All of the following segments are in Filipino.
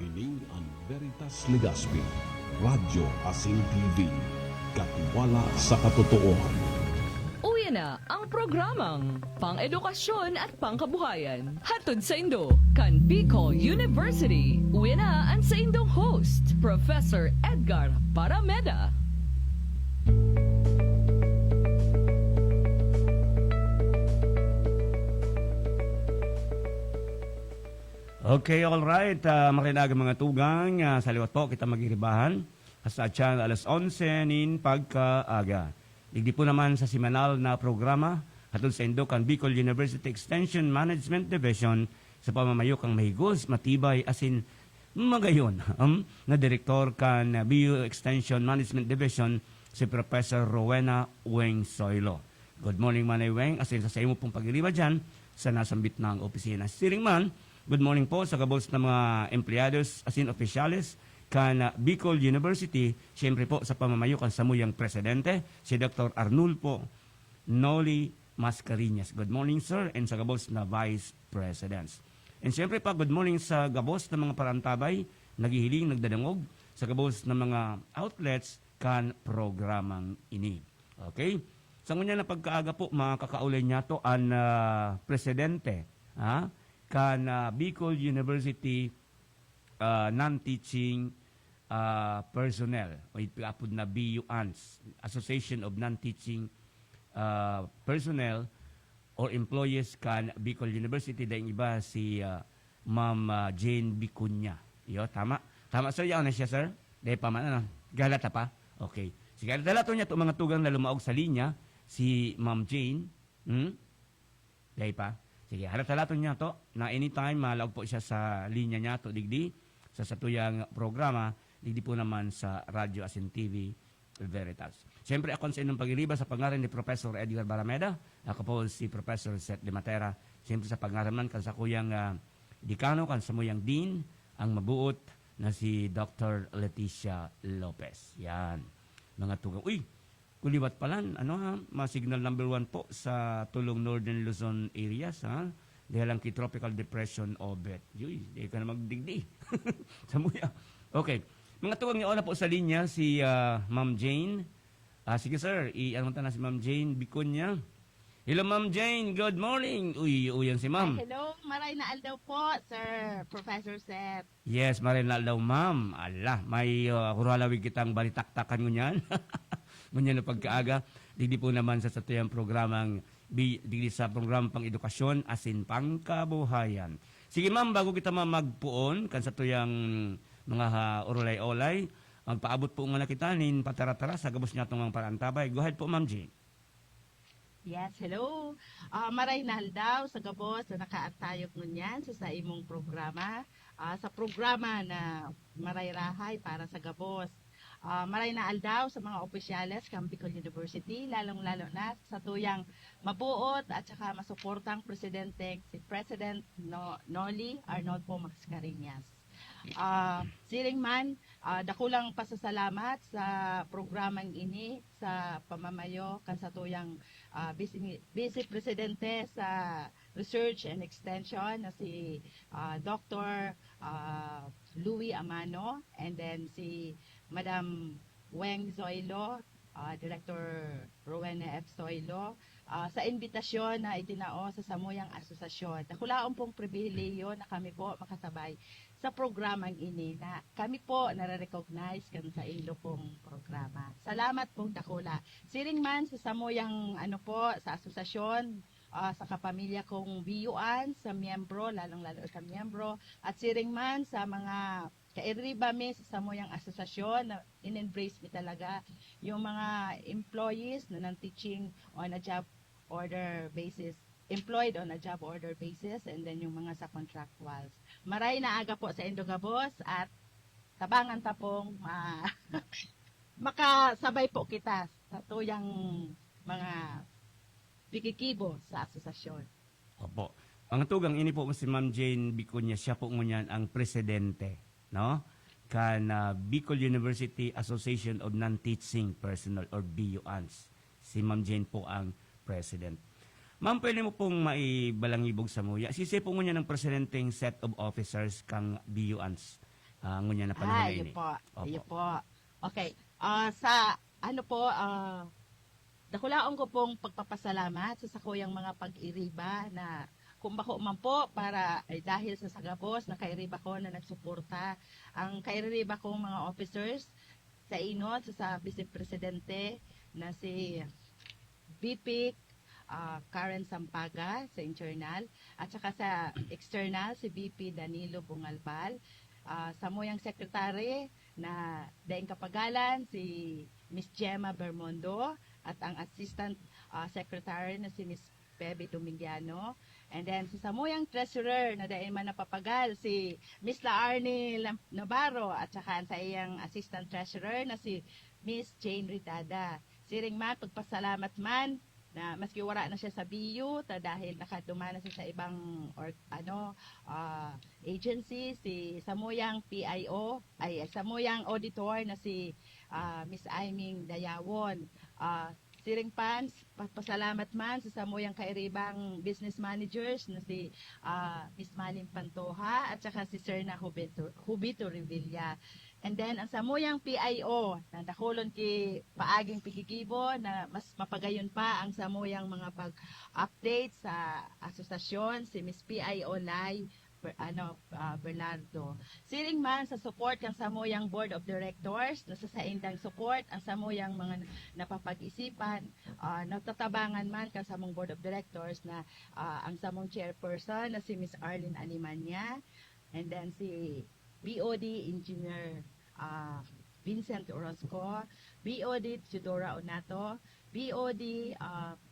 Ining ang Veritas Legaspi, Radyo Asing TV, katiwala sa katotohanan. Uwi na ang programang pang-edukasyon at pangkabuhayan. Hatod sa Indo, kan Bicol University. Uwi na ang sa Indong host, Professor Edgar Parameda. Okay, all right. Makinig mga tugang. Sa liwat po, kita magiribahan. Hasta dyan, alas 11 nin pagkaaga. Digdi po naman sa simanal na programa hatod sa Indocan Bicol University Extension Management Division sa pamamayo kang mahigos, matibay, asin magayon. Na direktor kan BU Extension Management Division si Professor Rowena Weng Soilo. Good morning, Manay Weng. Asin sa imo pong pagiriba dyan sa nasambit ng opisina. Steering man, good morning po sa kabos ng mga empleados asin opisyalis kan Bicol University, siyempre po sa pamamayo kan samuyang presidente, si Dr. Arnulfo Noli Mascareñas. Good morning, sir, and sa kabos na Vice Presidents. And siyempre pa, good morning sa kabos ng mga parantabay, naghihiling, nagdadangog, sa kabos ng mga outlets kan programang ini. Okay? Sa ngunya na pagkaaga po, makakaulay niya to ang presidente, kan Bicol University non-teaching personnel o ipapod na BUANS, Association of Non-Teaching Personnel or Employees kan Bicol University. Dahil iba si Ma'am Jane Bicunya. Yo, tama? Tama, sir. Yaw na siya, sir? Dahil pa man, ano? Galata pa? Okay. Sige, dalato niya ito mga tugang na lumaog sa linya, si Ma'am Jane. Dahil pa? Sige, halat-halaton niya to na anytime malaog po siya sa linya niya to digdi sa satuyang programa, digdi po naman sa Radyo Asin TV Veritas. Siyempre ako sa inyong pag-iriba sa pangalan ni Professor Edgar Barameda, ako po si Professor Seth de Matera, siyempre sa pangaraman kan sa kuyang dekano, kan sa muyang dean, ang mabuot na si Dr. Leticia Lopez. Yan, mga tugang. Uy! Kuliwat palan, signal number 1 po sa tulong Northern Luzon areas, dahil lang tropical depression obet. Uy, di ka na magdigdi. Samuya. Okay. Mga tuwang niyo na po sa linya si Ma'am Jane. Sige sir, i-ano na si Ma'am Jane Bicunya. Hello Ma'am Jane, good morning. Uy, yan si Ma'am. Hello, maray na aldaw po, Sir Professor Seth. Yes, maray na aldaw Ma'am. Ala, may kuralawig kitang balitaktakan mo niyan. Ngunyan na pagkaaga, digdi po naman sa satuyang programang, digdi sa program pang edukasyon, asin pangkabuhayan. Sige ma'am, bago kita magpuon, kan satuyang mga orolay-olay, magpaabot po nga na kita, nin patara-tara, sa gabos niya itong mga parantabay. Go ahead po, Ma'am Jane. Yes, hello. Maray na aldaw sa gabos na nakaatayog ngunyan sa imong programa. Sa programa na maray rahay para sa gabos. Maray na aldaw sa mga opisyales ng Bicol University, lalong-lalo na sa tuyang mabuot at saka masuportang presidente, si President Noli Arnulfo Mascareñas. Siring man, dakulang pasasalamat sa programang ini sa pamamayo kan sa tuyang Vice Presidente sa Research and Extension na si Dr. Louie Amano, and then si Madam Weng Zoilo, Director Rowena F. Soilo, sa imbitasyon na itinao sa samuyang asosasyon. Nakulaon pong pribileyo na kami po makasabay sa programang ini na kami po nare-recognize kan sa ilo pong programa. Salamat pong dakula. Siring man sa samuyang sa asosasyon, sa kapamilya kong BUAN, sa miyembro, lalong-lalo sa miyembro, at siring man sa mga kairiba mi sa samuyang asosasyon na in-embrace mi talaga yung mga employees na non-teaching on a job order basis, employed on a job order basis, and then yung mga sa contractuals. Maray na aga po sa Indogabos at tabangan ta pong makasabay po kita sa tuyang mga pikikibo sa asosasyon. Opo. Ang tugang ini po si Ma'am Jane Bicunya, siya po ngunyan ang presidente, no? Kan Bicol University Association of Non-Teaching Personnel or BUANS. Si Ma'am Jane po ang president. Ma'am, pwede mo pong maibalangibog sa muya. Sisi po ngunyan ng presidenteng set of officers kang BUANS. ngunya na panahon na Iyo ini. po. Opo. Iyo po. Okay. Sa ano po, dakulaon ko pong pagpapasalamat sa sakuyang mga pag-iriba na kung bako man po para ay dahil sa Sagabos na kairiba ko na nagsuporta. Ang kairiba kong mga officers sa inot, sa Vice Presidente na si VP Karen Sampaga sa internal at saka sa external si VP Danilo Bungalbal, sa moyang secretary na daing kapagalan si Miss Gemma Bermondo at ang assistant secretary na si Miss Pepe Domingiano, and then sa samoyang treasurer na daing man napapagal si Miss Laarne Navarro at saka sa iyang assistant treasurer na si Miss Jane Ridada. Siring man pagpasalamat man na maski wala na siya sa BU dahil nakaduma na siya sa ibang agency, si Samoyang PIO ay Samoyang auditor na si Miss Aiming Dayawon. Siring pans, pasalamat man sa Samoyang kairibang business managers na si Miss Malim Pantoja at saka si Sir na Hubito Revilla. And then, ang Samoyang PIO, na dakulon ki paaging pikikibo na mas mapagayon pa ang Samoyang mga pag-update sa asosasyon, si Miss PIO Lai Bernardo. Siring man sa support ng Samoyang Board of Directors, nasa saindang support ang Samoyang mga napapag-isipan, nagtatabangan man ka sa mong Board of Directors na ang Samong Chairperson na si Miss Arlene Animanya, and then si BOD Engineer Vincent Orozco, BOD Tudora Onato, BOD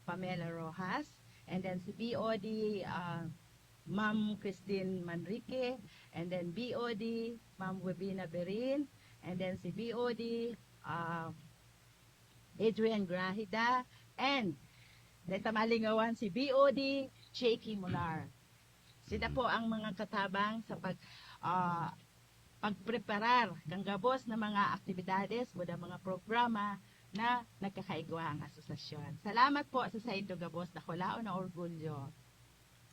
Pamela Rojas, and then si BOD Ma'am Christine Manrique, and then BOD Ma'am Webina Berin, and then si BOD Adrian Grahida, and tamalingawan si BOD Shaky Mular. Sila po ang mga katabang sa pagpreparar kang gabos na mga aktibidades o mga programa na nagkakaigwa ang asosasyon. Salamat po sa Saindo Gabos, nakulaon na orgulyo.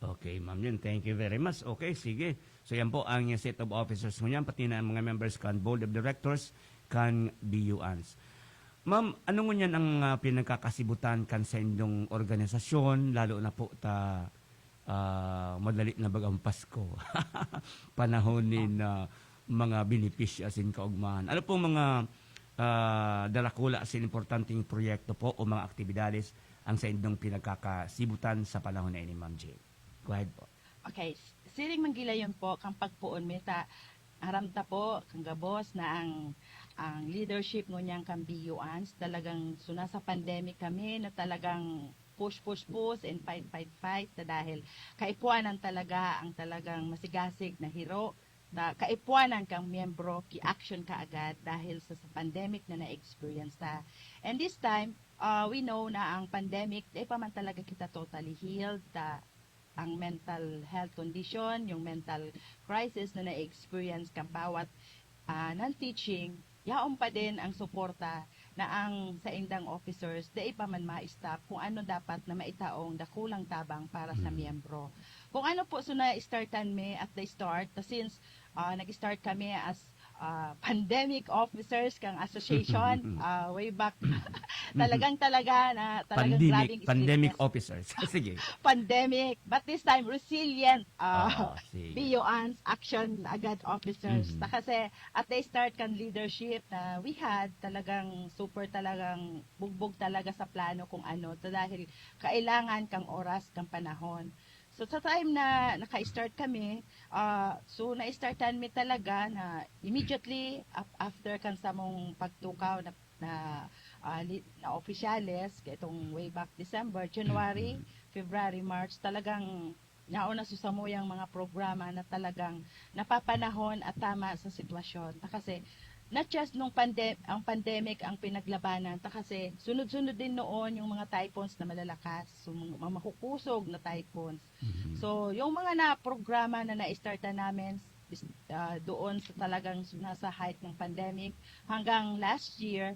Okay, ma'am yun. Thank you very much. Okay, sige. So yan po ang set of officers mo niyan, pati na ang mga members kan Board of Directors, kan BUANS. Ma'am, ano mo niyan ang pinagkakasibutan kan sa inyong organisasyon, lalo na po madali na bagang Pasko. Panahonin na mga benepisya sin kaugmahan. Ano po mga dalakula sin importanteng proyekto po o mga aktibidades ang sa inyong pinagkakasibutan sa panahon na ini, Ma'am Jane? Go ahead po. Okay, siring manggilayon po kang pagpuon meta aramta po kang gabos na ang leadership ngunyang kang BUANS talagang suna sa pandemic kami na talagang push and fight na dahil kaipuanan talaga ang talagang masigasig na hero na kaipuanan kang miyembro ki-action ka agad dahil sa pandemic na na-experience ta. And this time, we know na ang pandemic, di pa man talaga kita totally healed, ang mental health condition, yung mental crisis na na-experience kang bawat non-teaching, yaon pa din ang suporta na ang sa indang officers, di pa man ma-stop kung ano dapat na maitaong dakulang tabang para sa miyembro. Kung ano po so na-startan me at the start, since nag-start kami as pandemic officers kang association way back talagang grabing pandemic experience. officers. Sige. Pandemic, but this time resilient Sige. BUANS action agad officers. Kasi at the start kan leadership na we had talagang super talagang bugbog talaga sa plano kung ano dahil kailangan kang oras kang panahon. So sa time na naka-start kami, so na-startan mi talaga na immediately after kan sa mong pagtukaw na opisyales itong way back December, January, February, March, talagang nauna susamuyang mga programa na talagang napapanahon at tama sa sitwasyon. Kasi not just nung ang pandemic ang pinaglabanan, kasi sunod-sunod din noon yung mga typhoons na malalakas, so, mahukusog na typhoons. So, yung mga na-programa na na-startan namin doon sa talagang nasa height ng pandemic hanggang last year,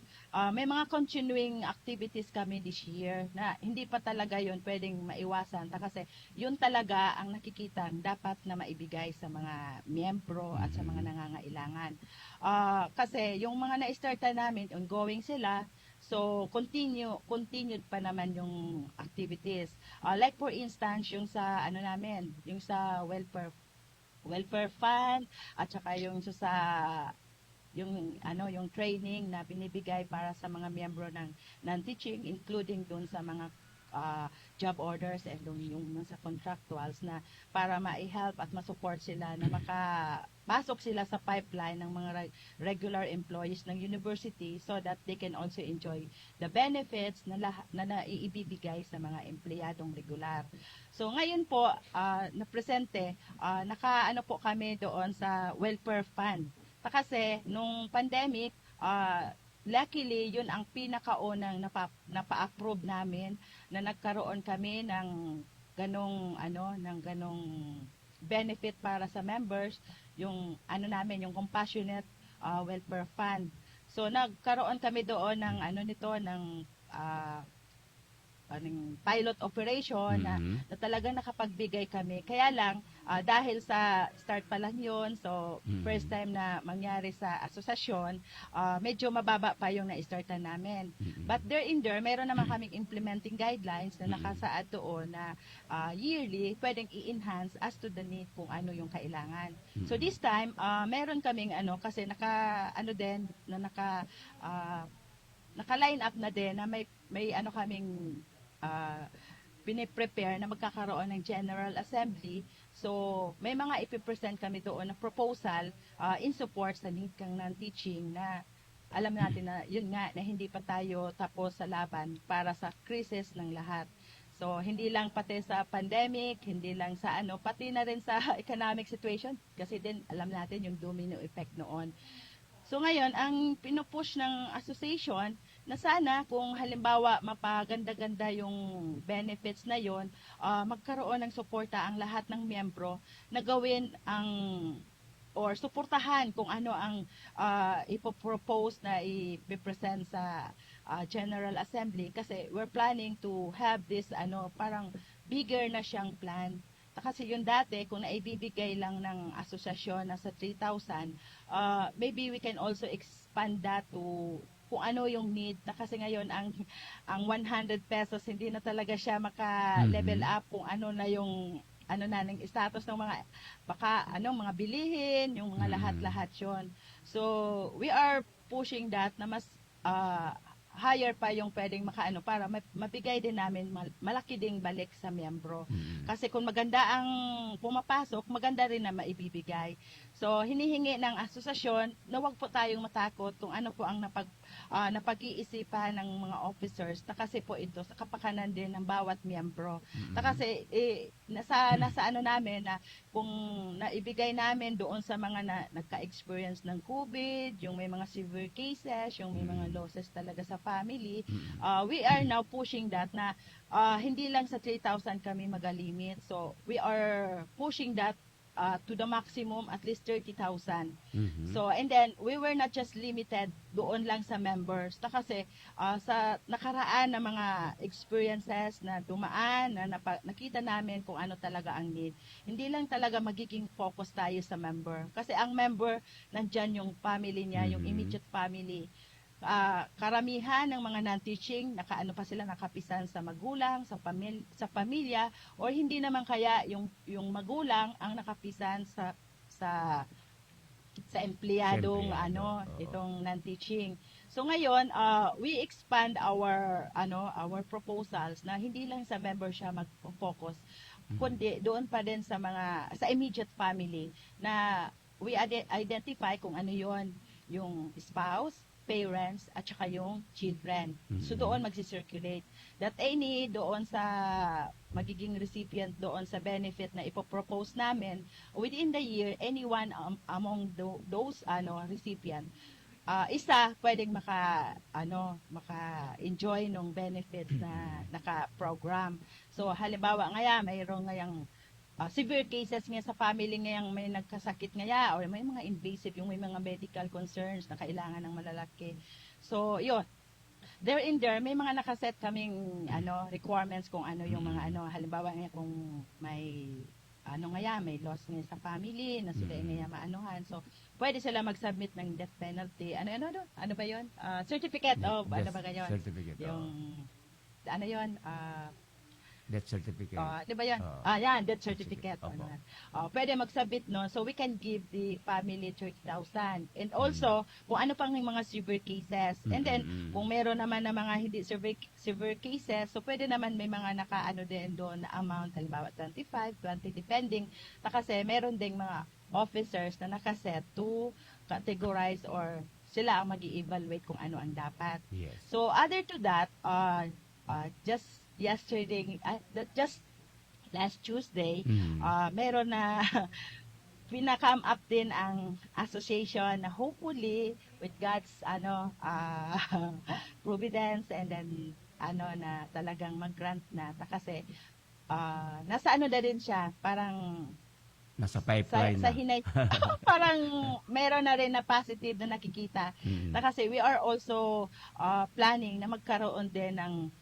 may mga continuing activities kami this year na hindi pa talaga yon pwedeng maiwasan kasi yun talaga ang nakikita dapat na maibigay sa mga miyembro at sa mga nangangailangan. Kasi yung mga na-startan namin, ongoing sila, so continued pa naman yung activities. Like for instance, yung sa ano namin, yung sa welfare fund at saka yung sa yung training na binibigay para sa mga miyembro ng teaching, including dun sa mga job orders and yung sa contractuals na para ma-help at ma-support sila na makapasok sila sa pipeline ng mga regular employees ng university so that they can also enjoy the benefits na naiibibigay sa mga empleyadong regular. So ngayon po, na-presente, naka-ano po kami doon sa welfare fund. Kasi nung pandemic, luckily, yun ang pinakaunang napa-approve namin na nagkaroon kami ng ganong benefit para sa members, yung namin, yung compassionate welfare fund. So nagkaroon kami doon ng pilot operation na talagang nakapagbigay kami. Kaya lang, dahil sa start pa lang yun, so first time na mangyari sa asosasyon, medyo mababa pa yung na-startan namin. But there, meron naman kaming implementing guidelines na nakasaad doon na yearly, pwedeng i-enhance as to the need kung ano yung kailangan. So this time, meron kaming kasi naka-line up na din na may kaming piniprepare na magkakaroon ng General Assembly. So, may mga ipipresent kami doon na proposal in support sa need kang ng teaching na alam natin na yun nga na hindi pa tayo tapos sa laban para sa krisis ng lahat. So, hindi lang pati sa pandemic, hindi lang sa pati na rin sa economic situation kasi din alam natin yung domino effect noon. So ngayon, ang pinupush ng association na sana kung halimbawa mapaganda-ganda yung benefits na yon, magkaroon ng suporta ang lahat ng miyembro na gawin or suportahan kung ano ang ipopropose na i-present sa General Assembly kasi we're planning to have this parang bigger na siyang plan. Kasi yung dati, kung naibibigay lang ng asosasyon na sa 3,000, maybe we can also expand that to kung ano yung need. Kasi ngayon, ang 100 pesos, hindi na talaga siya maka-level up kung ano na yung ng status ng mga mga bilihin, yung mga lahat-lahat yon. So, we are pushing that na mas higher pa yung pwedeng para mabigay din namin malaki ding balik sa miyembro. Kasi kung maganda ang pumapasok, maganda rin na maibibigay. So, hinihingi ng asosasyon na wag po tayong matakot kung ano po ang napag-iisipan ng mga officers na kasi po ito sa kapakanan din ng bawat miyembro. Kasi nasa namin na kung naibigay namin doon sa mga nagka-experience ng COVID, yung may mga severe cases, yung may mga losses talaga sa family, we are now pushing that na hindi lang sa 3,000 kami magalimit. So, we are pushing that to the maximum at least 30,000. So, and then, we were not just limited doon lang sa members. Kasi sa nakaraan na mga experiences na dumaan, na nakita namin kung ano talaga ang need. Hindi lang talaga magiging focus tayo sa member. Kasi ang member, nandyan yung family niya, yung immediate family. Karamihan ng mga non-teaching, nakapisan sa magulang, sa pamilya, or hindi naman kaya yung magulang ang nakapisan sa empleyadong itong non-teaching. So ngayon, we expand our proposals na hindi lang sa member siya mag-focus, kundi doon pa din sa immediate family na we identify kung ano yon, yung spouse, parents, at saka yung children. So doon magsisirculate. That any doon sa magiging recipient doon sa benefit na ipopropose namin, within the year, anyone among those recipient, isa pwedeng maka-enjoy ng benefits na naka-program. So halimbawa mayroong ngayang severe cases nga sa family ngayang may nagkasakit ngaya or may mga invasive, yung may mga medical concerns na kailangan ng malalaki. So, yun. There in there, may mga nakaset kaming requirements kung ano yung mga halimbawa nga kung may may loss ngayon sa family na sila ngayon maanuhan. So, pwede sila mag-submit ng death penalty. Ano ba yun? Certificate of, ano ba ganyan? Certificate. Yung, ano yun? Death certificate. Di ba yan? Yan, death certificate. Pwede mag-submit, no? So, we can give the family 30,000. And also, kung ano pang yung mga severe cases. And then, kung meron naman na mga hindi severe cases, so pwede naman may mga nakaano din doon na amount, halimbawa 25, 20, depending. Kasi meron ding mga officers na nakaset to categorize or sila ang mag-i-evaluate kung ano ang dapat. Yes. So, other to that, just yesterday, just last Tuesday, meron na pinakam up din ang association na hopefully with God's providence and then na talagang mag-grant na kasi nasa na din siya, parang nasa pipeline sa hinay parang meron na rin na positive na nakikita. Na kasi we are also planning na magkaroon din ng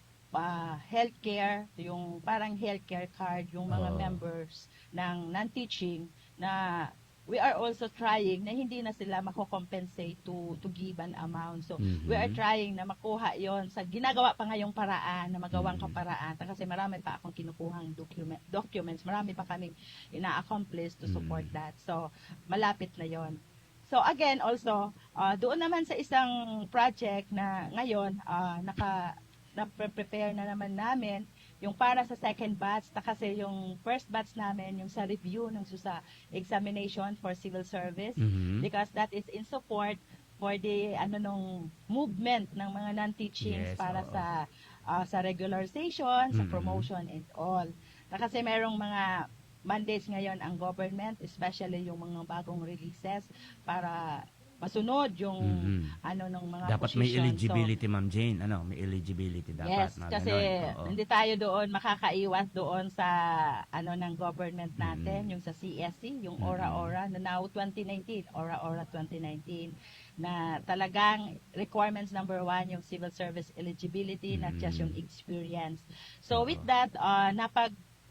healthcare, yung parang healthcare card, yung mga members ng non-teaching na we are also trying na hindi na sila mako-compensate to give an amount. So, we are trying na makuha yon sa ginagawa pa ngayong paraan, na magawang kaparaan. Kasi marami pa akong kinukuhang documents, marami pa kaming ina-accomplish to support that. So, malapit na yon. So, again, also, doon naman sa isang project na ngayon, na-prepare na naman namin yung para sa second batch kasi yung first batch namin yung sa review ng sa examination for civil service because that is in support for the nung movement ng mga non-teachings para sa regularization, sa promotion and all. Kasi merong mga mandates ngayon ang government, especially yung mga bagong releases para masunod yung ng mga dapat position. may eligibility, Ma'am Jane. May eligibility dapat. Yes, kasi hindi tayo doon makakaiwas doon sa ng government natin, yung sa CSC, yung ORA-ORA na now 2019, ORA-ORA 2019 na talagang requirements number 1 yung civil service eligibility, not just yung experience. So with that,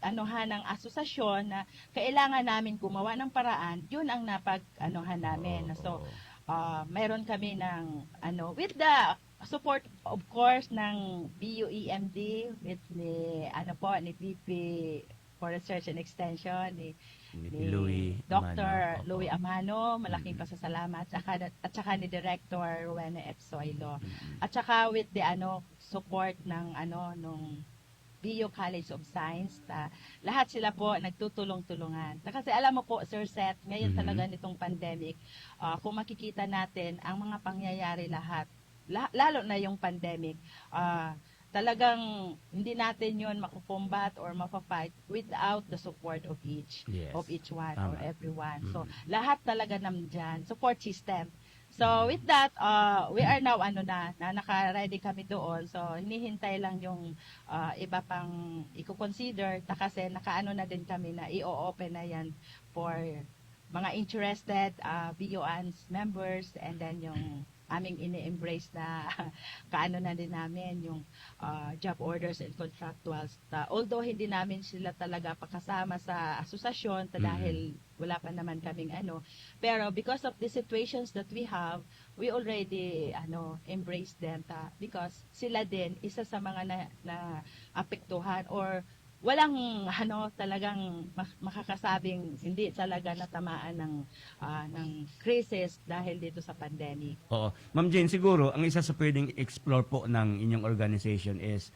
ng asosasyon na kailangan namin gumawa ng paraan, yun ang namin. So, meron kami ng with the support of course ng BUEMD with ni ni VP for Research and Extension ni Dr. Louie Amano, malaking pasasalamat at saka ni Director Rowena F. Soilo. At saka with the support ng nung BU College of Science, lahat sila po nagtutulong-tulungan. Kasi alam mo po, Sir Seth, ngayon talaga nitong pandemic, kung makikita natin ang mga pangyayari lahat, lalo na yung pandemic, talagang hindi natin yun makukombat or mapafight without the support of each one or everyone. So, lahat talaga nandyan, support system. So, with that, we are now, naka-ready kami doon. So, hinihintay lang yung iba pang i-consider. Kasi nakaano na din kami na i-open na yan for mga interested BUANS members and then yung aming ini-embrace na kaano na din namin yung job orders and contractuals. Although hindi namin sila talaga pakasama sa asosasyon dahil wala pa naman kaming pero because of the situations that we have, we already embrace them because sila din isa sa mga na apektuhan or walang talagang makakasabing hindi talaga natamaan ng crisis dahil dito sa pandemic. Oo. Ma'am Jane, siguro ang isa sa pwedeng explore po ng inyong organization is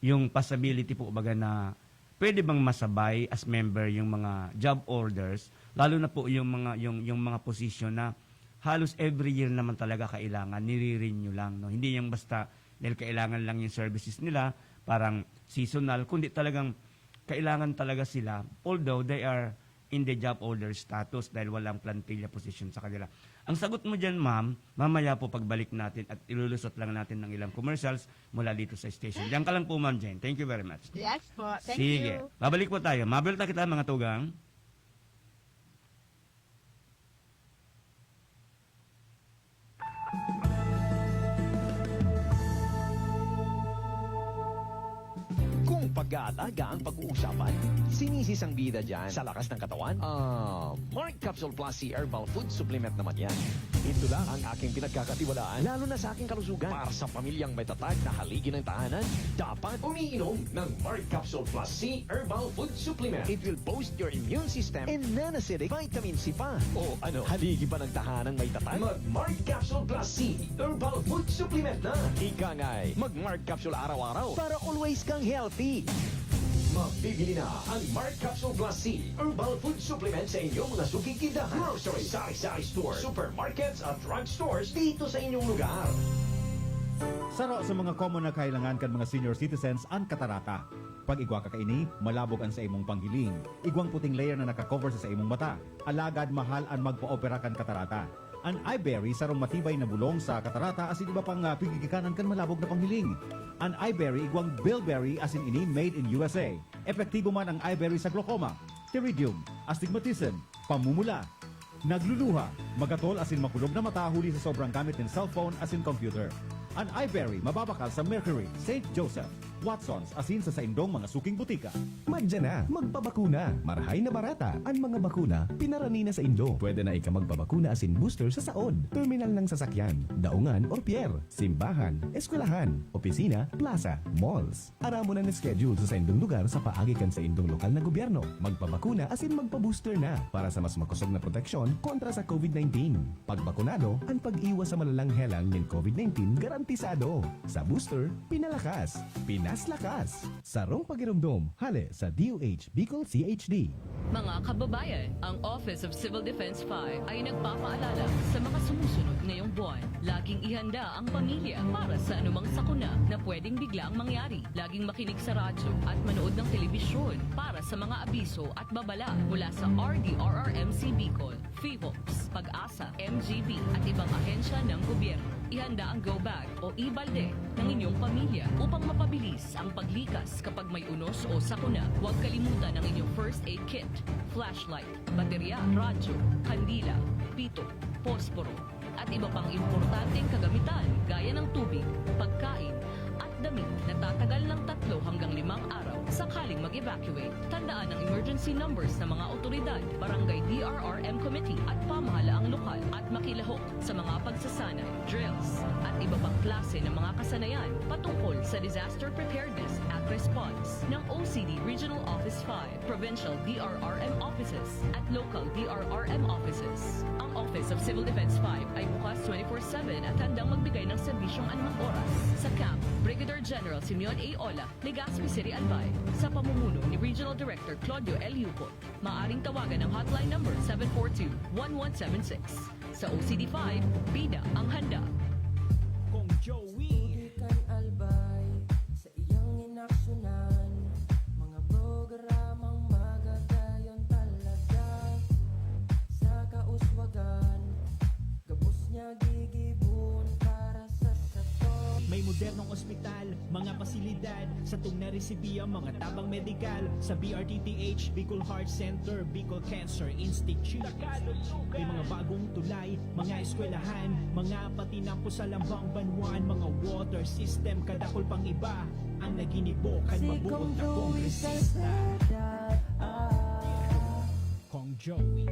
yung possibility po baga na pwede bang masabay as member yung mga job orders, lalo na po yung mga position na halos every year naman talaga kailangan nire-renew lang, no? Hindi yung basta dahil kailangan lang yung services nila, parang seasonal, kundi talagang kailangan talaga sila, although they are in the job order status dahil walang plantilla position sa kanila. Ang sagot mo dyan, ma'am, mamaya po pagbalik natin at ilulusot lang natin ng ilang commercials mula dito sa station. Diyan ka lang po, Ma'am Jane. Thank you very much. Yes po. Thank Sige. you. Babalik po tayo. Mabelta kita, mga tugang. Kung pag-aalaga ang pag-uusapan, sinisisang bida dyan sa lakas ng katawan? Mark Capsule Plus C Herbal Food Supplement naman yan. Ito lang ang aking pinagkakatiwalaan, lalo na sa aking kalusugan. Para sa pamilyang may tatag na haligi ng tahanan, dapat umiinom ng Mark Capsule Plus C Herbal Food Supplement. It will boost your immune system and non-acidic vitamin C pa. O ano, haligi ba ng tahanan may tatag? Mag-Mark Capsule Plus C Herbal Food Supplement na. Ika nga'y mag-Mark Capsule araw-araw para always kang healthy. Mabibili na ang Mark Capsule Plus C Herbal Food Supplement sa inyong mga suking tindahan, grocery, sari-sari store, supermarkets at drugstores dito sa inyong lugar. Saro sa mga common na kailangan kan mga senior citizens ang katarata. Pag igwa ka kaini, malabog ang sa imong panghiling. Igwang puting layer na nakakover sa imong mata. Alagad mahal ang magpa-opera kan katarata. Ang iBerry sarong matibay na bulong sa katarata asin iba pang pigigikanan kan malabog na panghiling. Ang iBerry igwang bilberry asin ini made in USA. Epektibo man ang iBerry sa glaucoma, pterygium, astigmatism, pamumula, nagluluha, magatol asin makulog na mata huli sa sobrang gamit ng cellphone asin computer. Ang iBerry mababakal sa Mercury, St. Joseph, Watsons asin sa indong mga suking butika. Magdyan na, magpabakuna. Marahay na barata. Ang mga bakuna, pinarani na sa Indo. Pwede na ika magpabakuna asin booster sa saod, terminal ng sasakyan, daungan or pier, simbahan, eskwelahan, opisina, plaza, malls. Aramo na na-schedule sa indong lugar sa paagikan sa indong lokal na gobyerno. Magpabakuna asin magpa-booster na para sa mas makusog na proteksyon kontra sa COVID-19. Pagbakunado, ang pag-iwas sa malalang helang ng COVID-19 garantisado. Sa booster, pinalakas. Pinaslakas. Sarong pagiramdom, hale sa DOH Bicol CHD. Mga kababayan, ang Office of Civil Defense 5 ay nagpapaalala sa mga sumusunod ngayong buwan. Laging ihanda ang pamilya para sa anumang sakuna na pwedeng biglang mangyari. Laging makinig sa radyo at manood ng telebisyon para sa mga abiso at babala mula sa RDRRMC Bicol, FIVOX, Pag-asa, MGB at ibang ahensya ng gobyerno. Ihanda ang go bag o e-balde ng inyong pamilya upang mapabilis ang paglikas kapag may unos o sakuna. Huwag kalimutan ang inyong first aid kit, flashlight, baterya, radyo, kandila, pito, posporo, at iba pang importanteng kagamitan gaya ng tubig, pagkain, at damit na tatagal ng 3 hanggang 5 araw sakaling mag-evacuate. Tandaan ang emergency numbers ng mga otoridad, barangay DRRM committee at pamahalaang lokal at makilahok sa mga pagsasanay, drills, at iba pang klase ng mga kasanayan patungkol sa disaster preparedness at response ng OCD Regional Office 5, Provincial DRRM offices at local DRRM offices. Ang Office of Civil Defense 5 ay bukas 24/7 at handang magbigay ng serbisyong anumang oras sa Camp Brigadier General Simeon A. Ola, Legazpi City, Albay, sa pamumuno ni Regional Director Claudio L. Yucot. Maaring tawagan ang hotline number 742-1176. Sa OCD5, bida ang handa. Kung Joey Ikan albay sa iyang inaksyonan, mga programang magagayon talaga. Sa kauswagan, gabos niya gigibon para sa sato. May modernong ospital, mga pasilidad sa tung naresibiya mga tabang medikal sa BRTTH, Bicol Heart Center, Bicol Cancer Institute. May mga bagong tulay, mga eskwelahan, mga patinampo sa lambang banwan, mga water system, kadakol pang iba ang naginibo kan mabuot na kongresista. Kong Joey.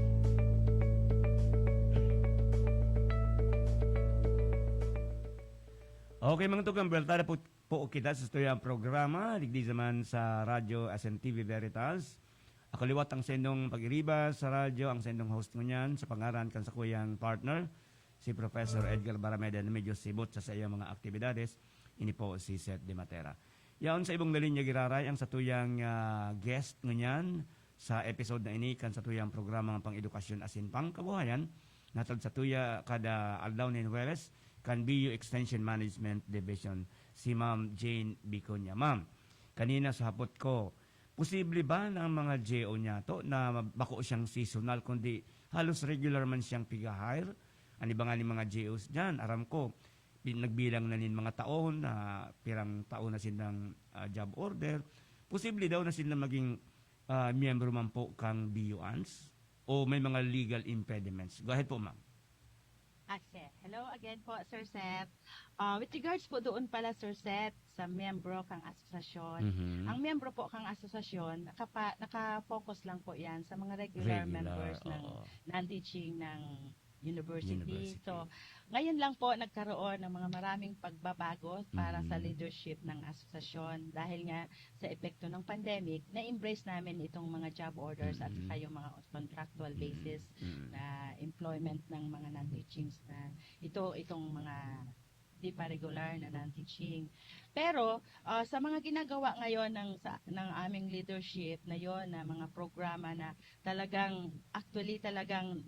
Okay, mga tugang, belta po kita sa tuyang programa. Digdi zaman sa radyo SNTV Veritas. Ako liwat ang sendong pag-iriba sa radyo, ang sendong host ngunyan sa pangaran kan sa kuyang partner, si Professor Edgar Barameda na medyo sibot sa iyang mga aktibidades. Ini po si Seth De Matera. Yaon sa ibong nalinya giraray ang sa tuyang guest ngunyan sa episode na ini kan sa tuyang programa ng pang-edukasyon asin pang-kabuhayan. Natod sa tuya kada aldaw ni Nueves, kan BU Extension Management Division, si Ma'am Jane Biconia. Ma'am, kanina sa hapot ko, posible ba ng mga JO niya to na bako siyang seasonal kundi halos regular man siyang piga-hire? Ano ba nga ni mga JOs dyan? Aram ko, nagbilang na nin mga taon na pirang taon na silang job order. Posible daw na sila maging miyembro man po kang BUANS o may mga legal impediments. Go ahead po, ma'am. Hello again po, Sir Seth. With regards po doon pala, Sir Seth, sa miyembro kang asosasyon. Ang miyembro po kang asosasyon, naka-focus lang po yan sa mga regular members ng non-teaching ng university. So, ngayon lang po nagkaroon ng mga maraming pagbabago para sa leadership ng asosasyon dahil nga sa epekto ng pandemic, na-embrace namin itong mga job orders at saka yung mga contractual basis na employment ng mga non-teachings na itong mga di pa regular na non-teaching. Pero sa mga ginagawa ngayon ng aming leadership na yon na mga programa na talagang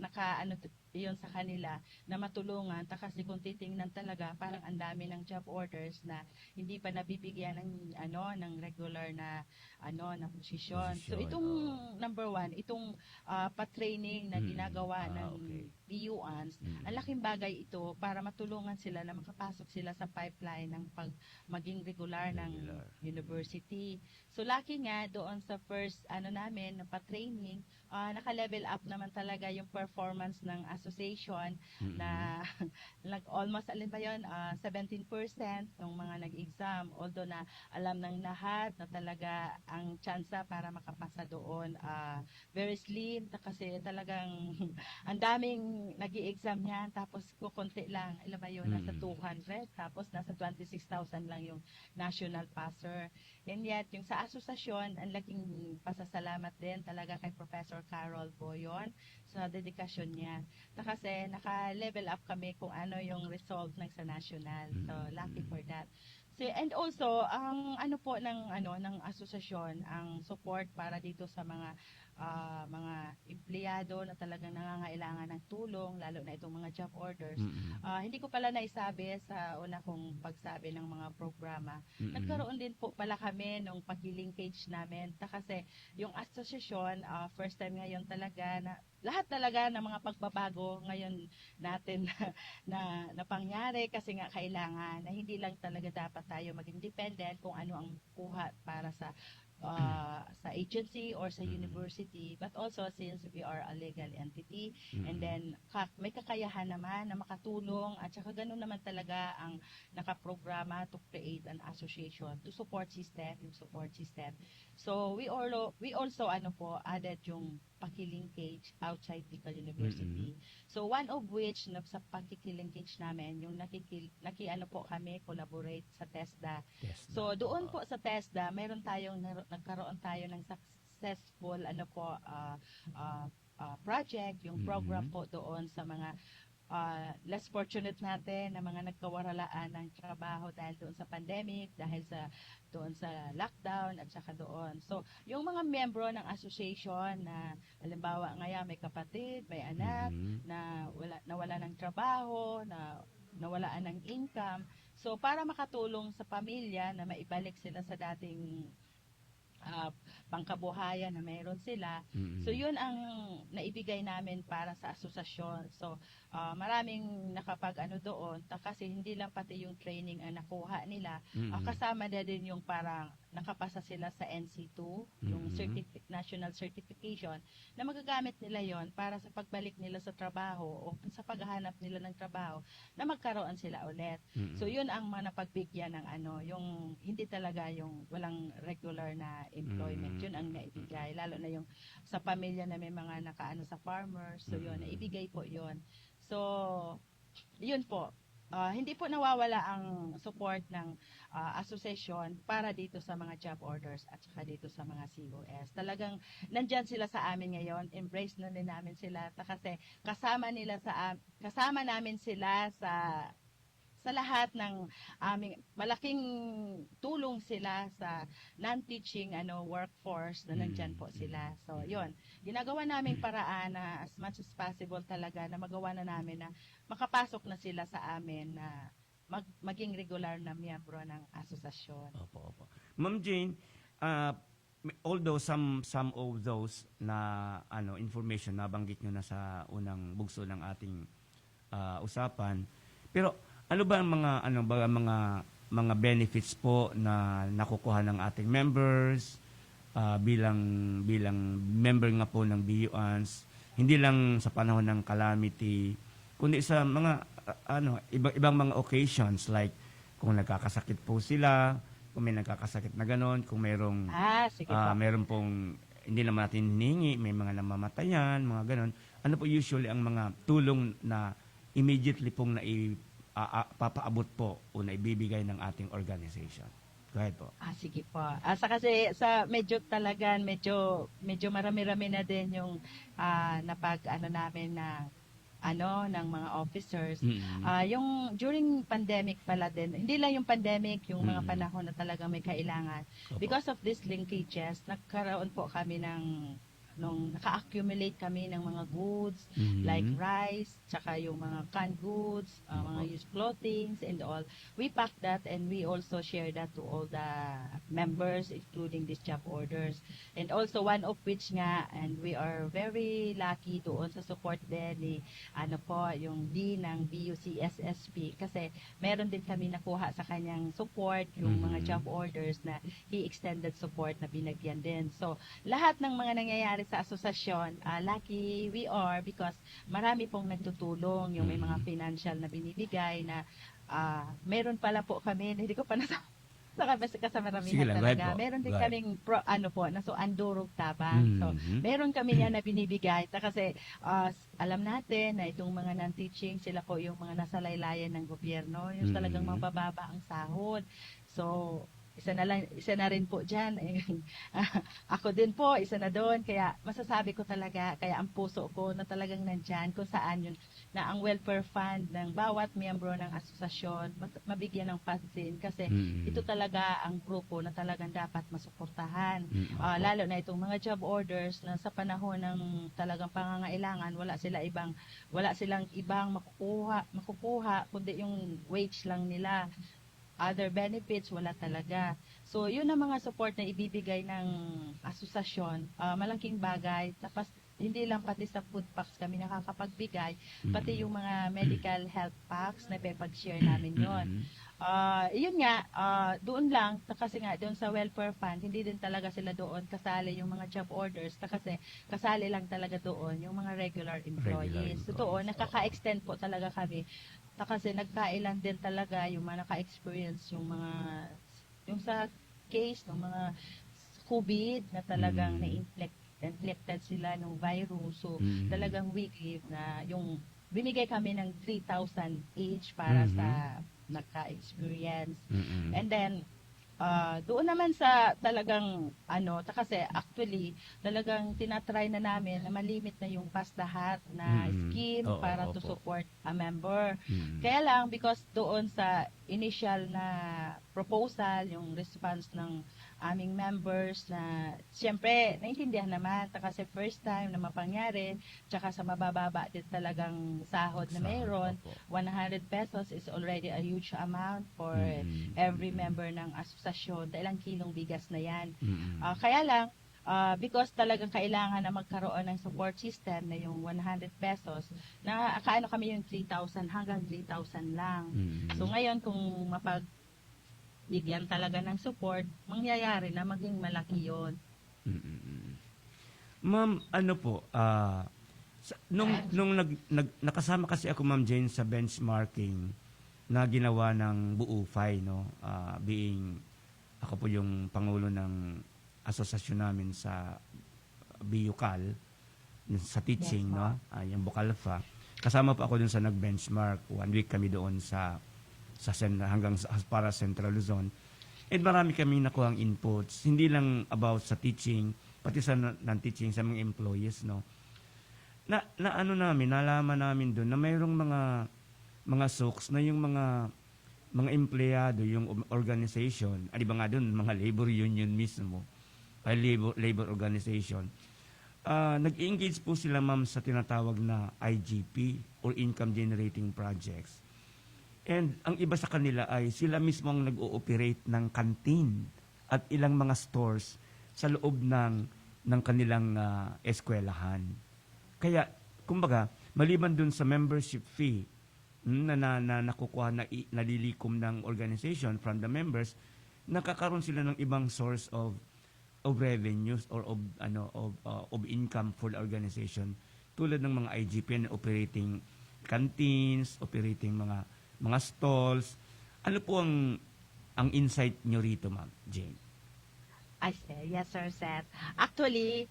nakaano iyon sa kanila na matulungan kasi kung titingnan talaga parang ang dami ng job orders na hindi pa nabibigyan ng regular na posisyon. So itong number 1, itong pa-training na ginagawa ng BUANS, ang laking bagay ito para matulungan sila na makapasok sila sa pipeline ng maging regular ng university. So lucky nga doon sa first namin na pa-training, naka-level up naman talaga yung performance ng association na almost 17% ng mga nag-exam, although na alam ng lahat na talaga ang tsansa para makapasa doon very slim kasi talagang ang daming nag-i-exam niyan tapos kukunti lang nasa 200 tapos nasa 26,000 lang yung national passer. And yet yung sa asosasyon ang laking pasasalamat din talaga kay Professor Carol Boyon sa dedikasyon niya. Kasi naka-level up kami kung ano yung result ng sa national. So lucky for that. So, and also ang ng asosasyon ang support para dito sa mga empleyado na talagang nangangailangan ng tulong lalo na itong mga job orders. Hindi ko pala naisabi sa una kong pagsabi ng mga programa. Nagkaroon din po pala kami nung pag-linkage namin kasi yung asosasyon first time ngayon talaga na lahat talaga ng mga pagbabago ngayon natin na pangyari kasi nga kailangan na hindi lang talaga dapat tayo maging dependent kung ano ang kuha para sa agency or sa university, but also since we are a legal entity and then may kakayahan naman na makatulong at saka ganun naman talaga ang nakaprograma to create an association to support yung support system. So we also added yung pakilinkage outside Bicol University. So one of which sa pakilinkage namin yung kami collaborate sa TESDA. So doon po sa TESDA nagkaroon tayo ng successful project, yung program po doon sa mga less fortunate natin na mga nagkawaralaan ng trabaho dahil doon sa pandemic, dahil doon sa lockdown at saka doon. So, yung mga miyembro ng association na halimbawa ngayon may kapatid, may anak na nawala ng trabaho, na nawalaan ng income. So, para makatulong sa pamilya na maibalik sila sa dating pangkabuhayan na mayroon sila. So yun ang naibigay namin para sa asosasyon. So maraming nakapag doon kasi hindi lang pati yung training ang nakuha nila, kasama na din yung parang nakapasa sila sa NC2, yung national certification na magagamit nila yon para sa pagbalik nila sa trabaho o sa paghahanap nila ng trabaho na magkaroon sila ulit. So yun ang napagbigyan ng yung hindi talaga yung walang regular na employment. Yun ang naibigay. Lalo na yung sa pamilya na may mga sa farmers. So yun, naibigay po yun. So, yun po. Hindi po nawawala ang support ng association para dito sa mga job orders at saka dito sa mga COS. Talagang nandyan sila sa amin ngayon. Embrace na din namin sila kasi kasama namin sila sa lahat ng aming malaking tulong sila sa non-teaching workforce na nandyan po sila. So, yun. Ginagawa namin paraan na as much as possible talaga na magawa na namin na makapasok na sila sa amin na maging regular na miyembro ng asosasyon. Opo. Ma'am Jane, although some of those na information nabanggit nyo na sa unang bugso ng ating usapan, pero ano ba ang mga benefits po na nakukuha ng ating members bilang member nga po ng BUANS, hindi lang sa panahon ng calamity kundi sa mga ibang mga occasions, like kung nagkakasakit po sila, kung may nagkakasakit na ganon, kung mayroong Sige po. mayroon pong hindi naman natin hinihingi, may mga namamatayan, mga ganon. Ano po usually ang mga tulong na immediately pong papaabot po o na ibibigay ng ating organization? Go ahead po. Sige po. Kasi medyo talaga, medyo marami-rami na din yung namin na ng mga officers. Yung during pandemic pala din, hindi lang yung pandemic, yung mga panahon na talagang may kailangan. Opo. Because of these linkages, nagkaroon po kami naka-accumulate kami ng mga goods, like rice, tsaka yung mga canned goods, mga used clothing, and all. We pack that and we also share that to all the members, including these job orders. And also one of which nga, and we are very lucky doon sa support din ni yung D ng BUCSSP, kasi meron din kami nakuha sa kanyang support, yung mga job orders na he extended support na binagyan din. So lahat ng mga nangyayari sa asosasyon, lucky we are because marami pong nagtutulong, yung may mga financial na binibigay na meron pala po kami, hindi ko pa sa maramihan talaga. Meron din kaming andurog tabang. So, meron kami yan na binibigay. Kasi alam natin na itong mga non-teaching, sila po yung mga nasa laylayan ng gobyerno. Yung talagang mabababa ang sahod. So, isa na rin po dyan. Ako din po, isa na doon. Kaya masasabi ko talaga, kaya ang puso ko na talagang nandyan kung saan yun, na ang welfare fund ng bawat miyembro ng asosasyon mabigyan ng pansin. Kasi ito talaga ang grupo na talagang dapat masuportahan. Lalo na itong mga job orders na sa panahon ng talagang pangangailangan, wala silang ibang makukuha kundi yung wage lang nila. Other benefits, wala talaga. So, yun ang mga support na ibibigay ng asosasyon. Malaking bagay. Tapos, hindi lang pati sa food packs kami nakakapagbigay, pati yung mga medical health packs na pag-share namin yon. Yun nga, doon lang, kasi nga doon sa welfare fund, hindi din talaga sila doon kasali yung mga job orders, kasi kasali lang talaga doon yung mga regular employees. So doon, nakaka-extend po talaga kami, kasi nagkailan din talaga yung mga naka-experience yung sa case ng mga COVID na talagang na-infected sila ng virus. So talagang we give na yung binigay kami ng 3,000 each para sa naka-experience. And then, doon naman sa talagang, kasi actually, talagang tinatry na namin na malimit na yung pass lahat na scheme para to support a member. Kaya lang, because doon sa initial na proposal, yung response ng aming members na, siyempre, naintindihan naman, kasi first time na mapangyari, tsaka sa mabababa din talagang sahod na mayroon, 100 pesos is already a huge amount for every member ng asosasyon, dahil kilong bigas na yan. Kaya lang, because talagang kailangan na magkaroon ng support system na yung 100 pesos, na kami yung 3,000 hanggang 3,000 lang. So ngayon, kung bigyan talaga ng support, mangyayari na maging malaki yon. Ma'am, nung nakasama kasi ako, Ma'am Jane, sa benchmarking na ginawa ng Buufay, being ako po yung pangulo ng asosasyon namin sa BUCAL, sa teaching, yung Bucalfa. Kasama pa ako dun sa nag-benchmark. 1 week kami doon hanggang para Central Luzon. And marami kami nakuha ang inputs, hindi lang about sa teaching, pati sa non-teaching, sa mga employees, nalaman namin doon na mayroong mga SOCs na yung mga empleyado, yung organization, di ba nga doon, mga labor union mismo, labor organization, nag-engage po sila, ma'am, sa tinatawag na IGP or Income Generating Projects. And ang iba sa kanila ay sila mismo ang nag-ooperate ng canteen at ilang mga stores sa loob ng kanilang eskwelahan. Kaya, kumbaga, maliban dun sa membership fee na nakukuha na nalilikom ng organization from the members, nakakaroon sila ng ibang source of revenues or of income for the organization, tulad ng mga IGPN operating canteens, operating mga stalls. Ano po ang insight nyo rito, Ma'am Jane? I say, yes, sir, Seth. Actually,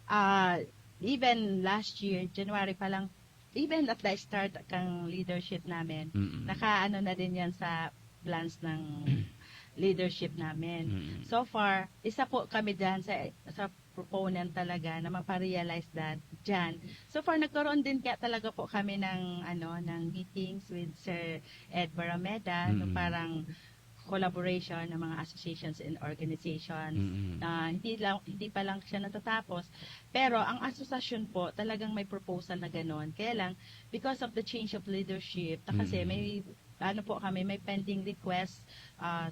even last year, January pa lang, even at the start kang leadership namin, nakaano na din yan sa plans ng leadership namin. So far, isa po kami dyan sa proponent talaga na maparealize that dyan. So far, nagkaroon din kaya talaga po kami ng meetings with Sir Ed Barameda, no, parang collaboration ng mga associations and organizations. Hindi pa lang siya natatapos. Pero ang asosasyon po, talagang may proposal na gano'n. Kaya lang, because of the change of leadership, kasi may may pending request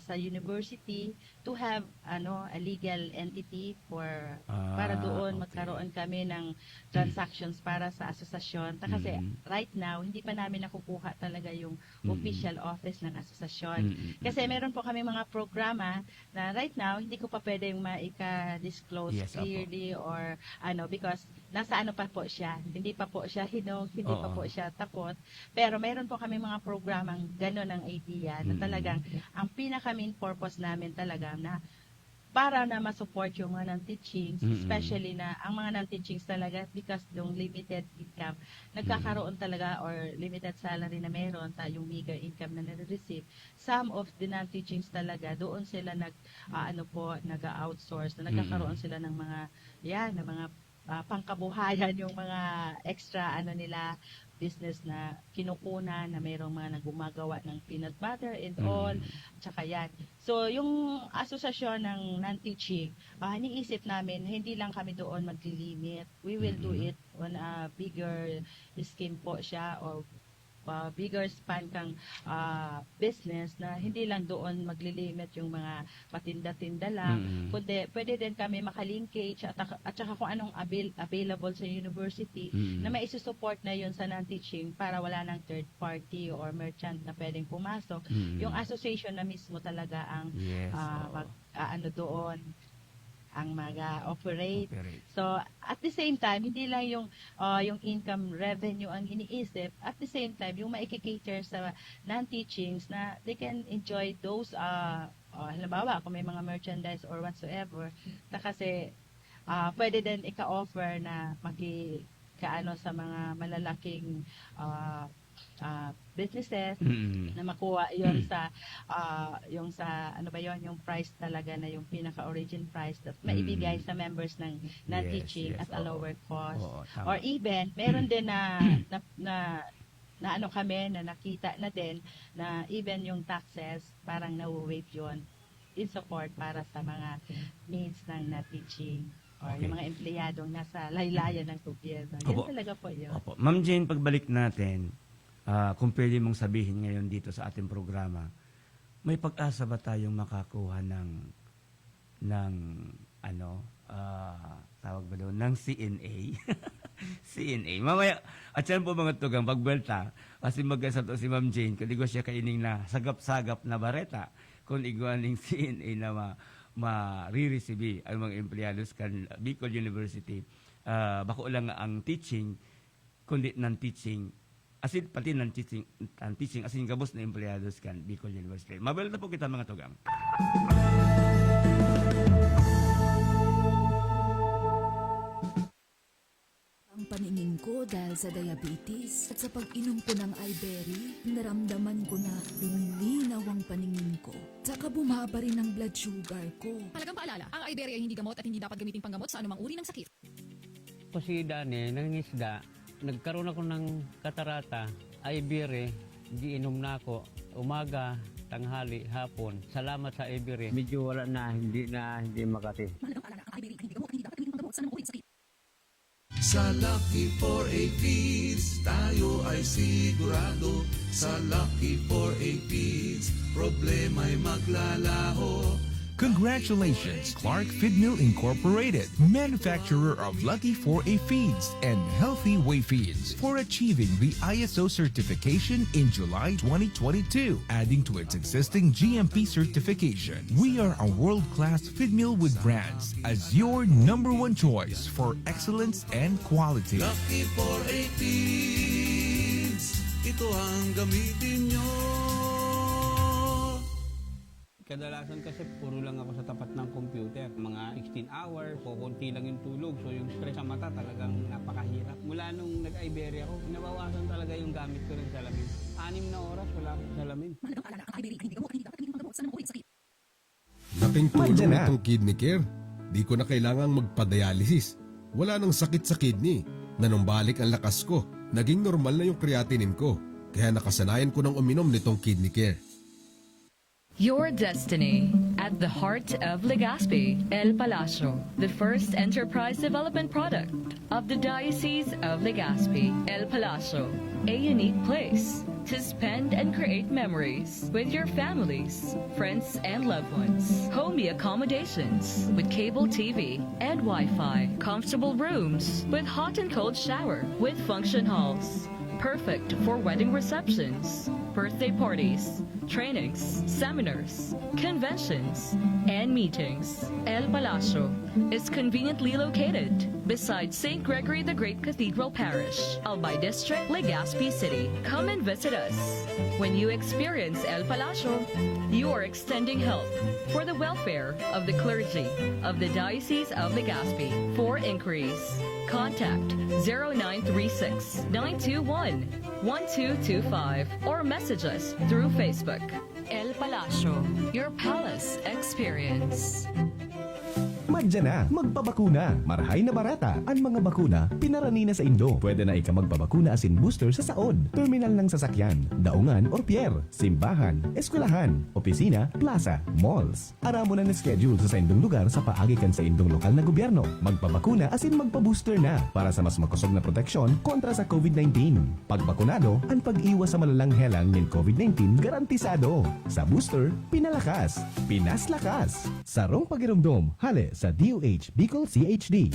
sa university to have a legal entity para doon magkaroon kami ng transactions para sa asosasyon. Kasi right now, hindi pa namin nakukuha talaga yung official office ng asosasyon. Kasi meron po kami mga programa na right now, hindi ko pa pwedeng maika-disclose clearly or because nasa pa po siya. Hindi pa po siya hinog, hindi pa po siya tapos. Pero meron po kami mga programang gano'n ang idea na talagang ang pinaka-main purpose namin talaga na para na ma-support yung mga non-teachings, especially na ang mga non-teachings talaga because yung limited income, nagkakaroon talaga or limited salary na meron, yung meager income na nare-receive, some of the non-teachings talaga, doon sila nag-outsource, na nagkakaroon sila ng mga pangkabuhayan, yung mga extra nila business na kinukunan na mayroong mga gumagawa ng peanut butter and all, tsaka yan. So, yung asosasyon ng non-teaching, iniisip namin, hindi lang kami doon maglilimit. We will do it on a bigger scheme po siya or bigger span kang business na hindi lang doon maglilimit yung mga patinda-tinda lang, kundi pwede din kami makalinkage at saka kung anong available sa university na may isusupport na yun sa non-teaching para wala ng third party or merchant na pwedeng pumasok. Yung association na mismo talaga ang doon ang mag-operate. So, at the same time, hindi lang yung income revenue ang iniisip. At the same time, yung maikikater sa non-teachings na they can enjoy those, halimbawa, kung may mga merchandise or whatsoever, na kasi pwede din ika-offer na sa mga malalaking businesses na makuha yon sa yung price talaga na yung pinaka-origin price that maibigay sa members ng non-teaching at a lower cost. Or even meron din na kami na nakita na din na even yung taxes parang na-waive yon in support para sa mga needs ng non-teaching or yung mga empleyadong nasa laylayan ng gobyerno. Yan talaga po yun. Ma'am Jane, pagbalik natin, kung pwede mong sabihin ngayon dito sa ating programa, may pag-asa ba tayong makakuha ng CNA? CNA. Mamaya, at yan po mga tugang, pagbelta, kasi mag-asap si Ma'am Jane, kung igo siya kaining na sagap-sagap na bareta, kung iguaning CNA na ma-re-receive ang mga empleyados kan Bicol University, bako lang ang teaching, kundi non-teaching, asin pati ng teaching asin gabos na empleyados kan Bicol University. Mabel na po kita mga tugang. Ang paningin ko dahil sa diabetes at sa pag-inom ko ng iBerry, naramdaman ko na lumilinaw ang paningin ko. Tsaka bumaba rin ang blood sugar ko. Talagang paalala, ang iBerry ay hindi gamot at hindi dapat gamitin panggamot sa anumang uri ng sakit. Ako si Dani, nangingisda. Nagkaroon ako ng katarata, iBerry, giinom na ako, umaga, tanghali, hapon. Salamat sa iBerry. Medyo wala na, hindi makati. Sa Lucky 4A Feeds, tayo ay sigurado. Sa Lucky 4A Feeds, problema'y maglalaho. Congratulations, Clark Feed Mill Incorporated, manufacturer of Lucky 4A Feeds and Healthy Way Feeds, for achieving the ISO certification in July 2022, adding to its existing GMP certification. We are a world-class feed mill with brands as your number one choice for excellence and quality. Lucky 4A Feeds, ito ang gamitin nyo. Kadalasan kasi puro lang ako sa tapat ng computer. Mga 16 hours, kukunti lang yung tulog. So yung stress sa mata talagang napakahirap. Mula nung nag-Iberia ako, nabawasan talaga yung gamit ko ng salamin. 6 na oras, wala akong salamin. Laking tulong Mandyan na. itong kidney care. Di ko na kailangang magpa-dialysis. Wala nang sakit sa kidney. Nanumbalik ang lakas ko. Naging normal na yung creatinine ko. Kaya nakasanayan ko ng uminom nitong kidney care. Your destiny at the heart of Legazpi, El Palacio, the first enterprise development product of the Diocese of Legazpi, El Palacio, a unique place to spend and create memories with your families, friends, and loved ones. Homey accommodations with cable TV and Wi-Fi, comfortable rooms with hot and cold shower with function halls. Perfect for wedding receptions, birthday parties, trainings, seminars, conventions, and meetings. El Palacio is conveniently located beside St. Gregory the Great Cathedral Parish, Albay District, Legazpi City. Come and visit us. When you experience El Palacio, you are extending help for the welfare of the clergy of the Diocese of Legazpi. For inquiries, contact 0936-921-1225 or message us through Facebook. El Palacio, your palace experience. Madyan na, magpabakuna. Marahay na barata. Ang mga bakuna, pinarani na sa Indo. Pwede na ika magpabakuna asin booster sa saod, terminal ng sasakyan, daungan or pier, simbahan, eskwelahan, opisina, plaza, malls. Aramo na schedule sa indong lugar sa paagikan sa indong lokal na gobyerno. Magpabakuna asin magpabooster na para sa mas makusog na proteksyon kontra sa COVID-19. Pagbakunado, ang pag-iwas sa malalang helang ng COVID-19 garantisado. Sa booster, pinalakas, pinaslakas. Sarong pagirumdom, hale sa DOH Bicol CHD.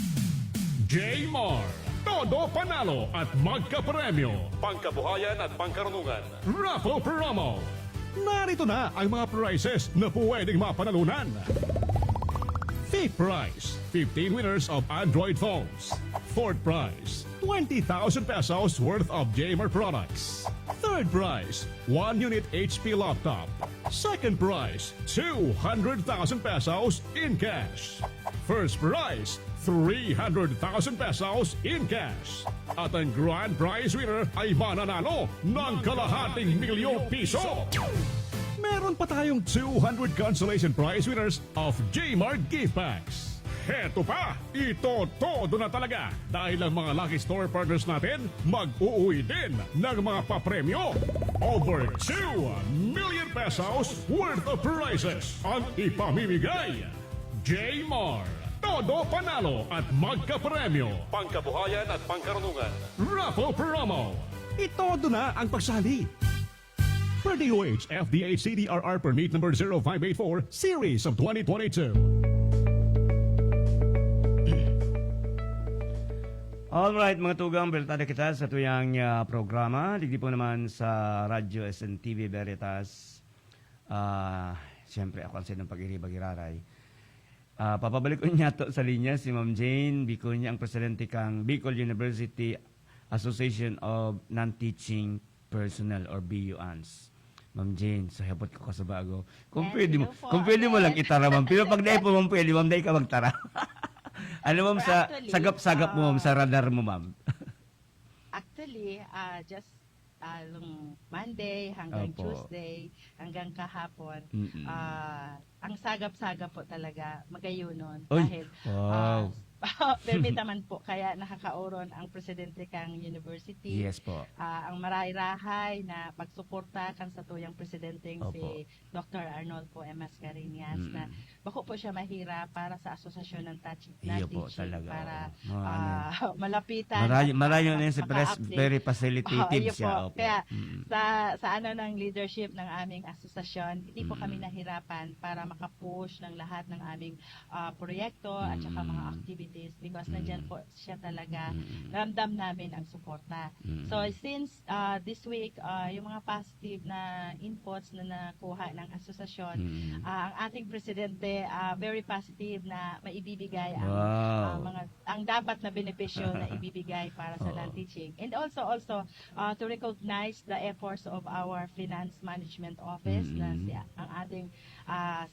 Jmar, todo panalo at magkapremyo. Pangkabuhayan at pangkarunungan. Raffle promo. Narito na ang mga prizes na pwedeng mapanalunan. Fifth prize, 15 winners of Android phones. Fourth prize, 20,000 pesos worth of Jmar products. Third prize, 1 unit HP laptop. Second prize, 200,000 pesos in cash. First prize, 300,000 pesos in cash. At ang grand prize winner ay mananalo ng kalahating milyong piso. Meron pa tayong 200 consolation prize winners of Jmar gift packs. Heto pa, ito todo na talaga dahil ang mga Lucky Store partners natin mag-uuwi din ng mga papremyo. Over 2 million pesos worth of prizes ang ipamimigay. Jmar, todo panalo at magkapremyo. Pangkabuhayan at pangkarunungan. Raffle promo. Itodo na ang pagsali. Per DOH FDA CDRR Permit number 0584 Series of 2022. Alright mga tugang, bertada kita sa tuyang programa. Digdi po naman sa Radyo SNTV Veritas. Siyempre ako ang sinong pag-iribag-iraray. Papabalik ko niya to sa linya si Ma'am Jane Bicol niya, ang presidente kang Bicol University Association of Non-Teaching Personnel or BUANS. Ma'am Jane, sa hapot ko sa bago. Kung pwede mo lang itara, ma'am. Pero pag dahil po, ma'am, pwede, ma'am, dahil ka magtara. Ano, ma'am, sa sagap-sagap mo, ma'am, sa radar mo, ma'am? Actually, just Monday hanggang Opo. Tuesday hanggang kahapon, ang sagap-sagap po talaga magayunon. Oy, Dahil wow. permit naman po, kaya nakakauron ang presidente kang university. Yes po. Ang marayrahay na pagsuporta kang sa tuyang presidenteng Opo. si Dr. Arnolfo M. Mascareñas Mm. na bako po siya mahira para sa asosasyon ng Iyo po teaching talaga. para oo. malapitan. Marayo na yun si Pres, maka-update. very facilitative Iyo siya. po. Opo. Kaya Mm. sa ano ng leadership ng aming asosasyon, hindi po kami nahirapan para makapush ng lahat ng aming proyekto at saka mga activities because nandyan po siya talaga. Ramdam namin ang suporta. So since this week, yung mga positive na inputs na nakuha ng asosasyon, ang ating presidente very positive na maibibigay ang ang dapat na benepisyo na ibibigay para sa non-teaching. And also to recognize the efforts of our finance management office na ang ating